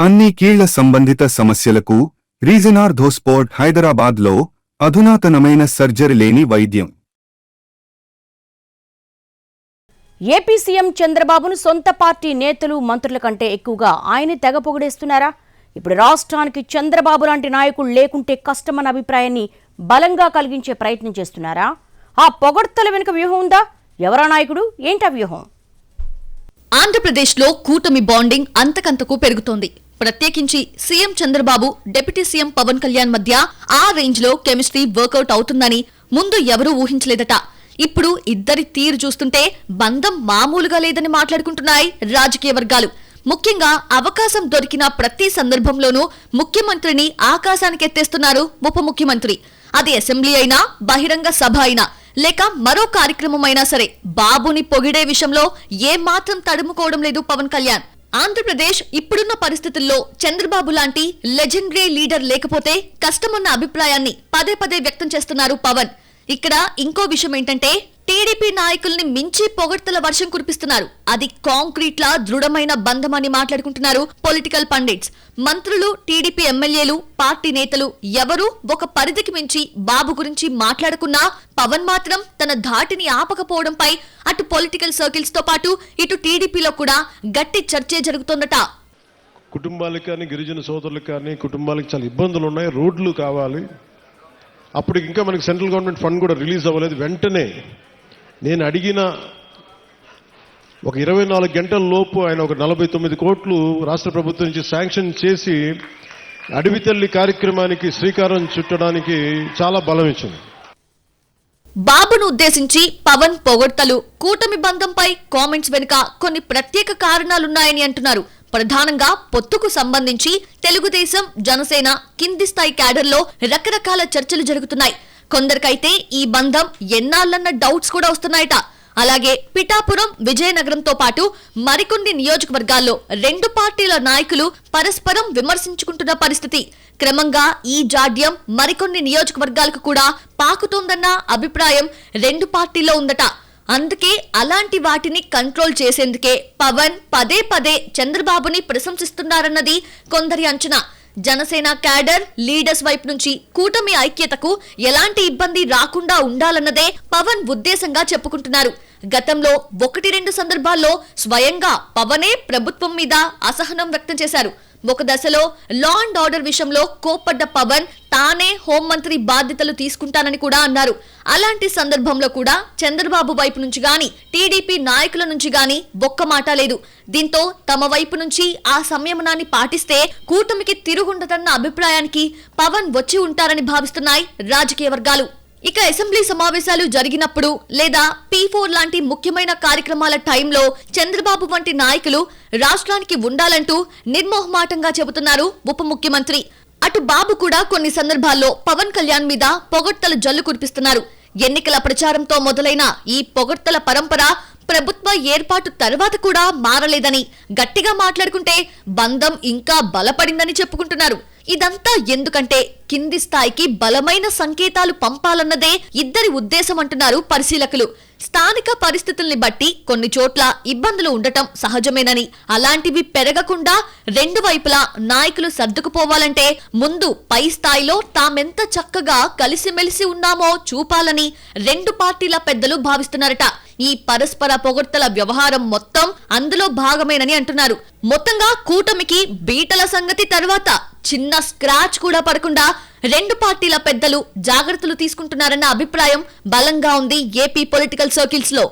అన్ని కీళ్ల సంబంధిత సమస్యలకు రీజనార్థోస్పోర్ట్ హైదరాబాద్లో అధునాతనమైన సర్జరీ లేని వైద్యం. ఏపీ సీఎం చంద్రబాబును సొంత పార్టీ నేతలు మంత్రుల కంటే ఎక్కువగా ఆయన తెగ పొగిడేస్తున్నారా? ఇప్పుడు రాష్ట్రానికి చంద్రబాబు లాంటి నాయకుడు లేకుంటే కష్టమన్న అభిప్రాయాన్ని బలంగా కలిగించే ప్రయత్నం చేస్తున్నారా? ఆ పొగడ్తల వెనుక వ్యూహం ఉందా? ఎవరా నాయకుడు, ఏంటా వ్యూహం? ఆంధ్రప్రదేశ్లో కూటమి బాండింగ్ అంతకంతకు పెరుగుతోంది. ప్రత్యేకించి CM Chandrababu, deputy CM Pawan Kalyan మధ్య ఆ రేంజ్ లో కెమిస్ట్రీ వర్కౌట్ అవుతుందని ముందు ఎవరూ ఊహించలేదట. ఇప్పుడు ఇద్దరి తీరు చూస్తుంటే బంధం మామూలుగా లేదని మాట్లాడుకుంటున్నాయి రాజకీయ వర్గాలు. ముఖ్యంగా అవకాశం దొరికిన ప్రతి సందర్భంలోనూ ముఖ్యమంత్రిని ఆకాశానికి ఎత్తేస్తున్నారు ఉప ముఖ్యమంత్రి. అది అసెంబ్లీ అయినా, బహిరంగ సభ అయినా, లేక మరో కార్యక్రమం అయినా సరే బాబుని పొగిడే విషయంలో ఏమాత్రం తడుముకోవడం లేదు పవన్ కళ్యాణ్. ఆంధ్రప్రదేశ్ ఇప్పుడున్న పరిస్థితుల్లో చంద్రబాబు లాంటి లెజెండరీ లీడర్ లేకపోతే కష్టమన్న అభిప్రాయాన్ని పదే పదే వ్యక్తం చేస్తున్నారు పవన్. ఇక్కడ ఇంకో విషయం ఏంటంటే టీడీపీ నాయకుల్ని మించి పొగడ్తల వర్షం కురిపిస్తున్నారు. అది కాంక్రీట్ లా దృఢమైన బంధమని మాట్లాడుకుంటున్నారు పొలిటికల్ పండిట్స్. మంత్రులు, టీడీపీ ఎమ్మెల్యేలు, పార్టీ నేతలు ఎవరూ ఒక పరిధికి మించి బాబు గురించి మాట్లాడుకున్నా పవన్ మాత్రం తన ధాటిని ఆపకపోవడంపై అటు పొలిటికల్ సర్కిల్స్ తో పాటు ఇటు టీడీపీలో కూడా గట్టి చర్చే జరుగుతోందట. కుటుంబాలకు కానీ, గిరిజన సోదరులకు కానీ కుటుంబాలకు చాలా ఇబ్బందులు ఉన్నాయి. రోడ్లు కావాలి. అప్పుడు ఇంకా మనకి సెంట్రల్ గవర్నమెంట్ ఫండ్ కూడా రిలీజ్ అవ్వలేదు. వెంటనే నేను అడిగిన ఒక 24 గంటల లోపు ఆయన ఒక 49 కోట్లు రాష్ట్ర ప్రభుత్వం నుంచి శాంక్షన్ చేసి అడవి తల్లి కార్యక్రమానికి శ్రీకారం చుట్టడానికి చాలా బలం ఇచ్చింది. బాబును ఉద్దేశించి పవన్ పొగడ్తలు, కూటమి బంధంపై కామెంట్స్ వెనుక కొన్ని ప్రత్యేక కారణాలున్నాయని అంటున్నారు. ప్రధానంగా పొత్తుకు సంబంధించి తెలుగుదేశం, జనసేన కింది స్థాయి క్యాడర్లో రకరకాల చర్చలు జరుగుతున్నాయి. కొందరికైతే ఈ బంధం ఎన్నాళ్ళన్న డౌట్స్ కూడా వస్తున్నాయట. అలాగే పిఠాపురం, విజయనగరంతో పాటు మరికొన్ని నియోజకవర్గాల్లో రెండు పార్టీల నాయకులు పరస్పరం విమర్శించుకుంటున్న పరిస్థితి. క్రమంగా ఈ జాడ్యం మరికొన్ని నియోజకవర్గాలకు కూడా పాకుతోందన్న అభిప్రాయం రెండు పార్టీల్లో ఉందట. అందుకే అలాంటి వాటిని కంట్రోల్ చేసేందుకే పవన్ పదే పదే చంద్రబాబుని ప్రశంసిస్తున్నారన్నది కొందరి అంచనా. జనసేన క్యాడర్, లీడర్స్ వైపు నుంచి కూటమి ఐక్యతకు ఎలాంటి ఇబ్బంది రాకుండా ఉండాలన్నదే పవన్ ఉద్దేశంగా చెప్పుకుంటున్నారు. గతంలో 1-2 సందర్భాల్లో స్వయంగా పవనే ప్రభుత్వం మీద అసహనం వ్యక్తం చేశారు. ఒక దశలో లా అండ్ ఆర్డర్ విషయంలో కోప్పడ్డ పవన్ తానే హోంమంత్రి బాధ్యతలు తీసుకుంటానని కూడా అన్నారు. అలాంటి సందర్భంలో కూడా చంద్రబాబు వైపు నుంచి గాని, టీడీపీ నాయకుల నుంచి గాని ఒక్క మాట లేదు. దీంతో తమ వైపు నుంచి ఆ సంయమనాన్ని పాటిస్తే కూటమికి తిరుగుండదన్న అభిప్రాయానికి పవన్ వచ్చి ఉంటారని భావిస్తున్నాయి రాజకీయ వర్గాలు. ఇక అసెంబ్లీ సమావేశాలు జరిగినప్పుడు లేదా P4 లాంటి ముఖ్యమైన కార్యక్రమాల టైంలో చంద్రబాబు వంటి నాయకులు రాష్ట్రానికి ఉండాలంటూ నిర్మోహమాటంగా చెబుతున్నారు ఉప ముఖ్యమంత్రి. అటు బాబు కూడా కొన్ని సందర్భాల్లో పవన్ కళ్యాణ్ మీద పొగడ్తల జల్లు కురిపిస్తున్నారు. ఎన్నికల ప్రచారంతో మొదలైన ఈ పొగడ్తల పరంపర ప్రభుత్వ ఏర్పాటు తర్వాత కూడా మారలేదని, గట్టిగా మాట్లాడుకుంటే బంధం ఇంకా బలపడిందని చెప్పుకుంటున్నారు. ఇదంతా ఎందుకంటే కింది స్థాయికి బలమైన సంకేతాలు పంపాలన్నదే ఇద్దరి ఉద్దేశం అంటున్నారు పరిశీలకులు. స్థానిక పరిస్థితుల్ని బట్టి కొన్ని చోట్ల ఇబ్బందులు ఉండటం సహజమేనని, అలాంటివి పెరగకుండా రెండు వైపులా నాయకులు సర్దుకుపోవాలంటే ముందు పై స్థాయిలో తామెంత చక్కగా కలిసిమెలిసి ఉన్నామో చూపాలని రెండు పార్టీల పెద్దలు భావిస్తున్నారట. ఈ పరస్పర పొగడ్తల వ్యవహారం మొత్తం అందులో భాగమేనని అంటున్నారు. మొత్తంగా కూటమికి బీటల సంగతి తర్వాత చిన్న స్క్రాచ్ కూడా పడకుండా రెండు పార్టీల పెద్దలు జాగ్రత్తలు తీసుకుంటున్నారన్న అభిప్రాయం బలంగా ఉంది ఏపీ పొలిటికల్ సర్కిల్స్ లో.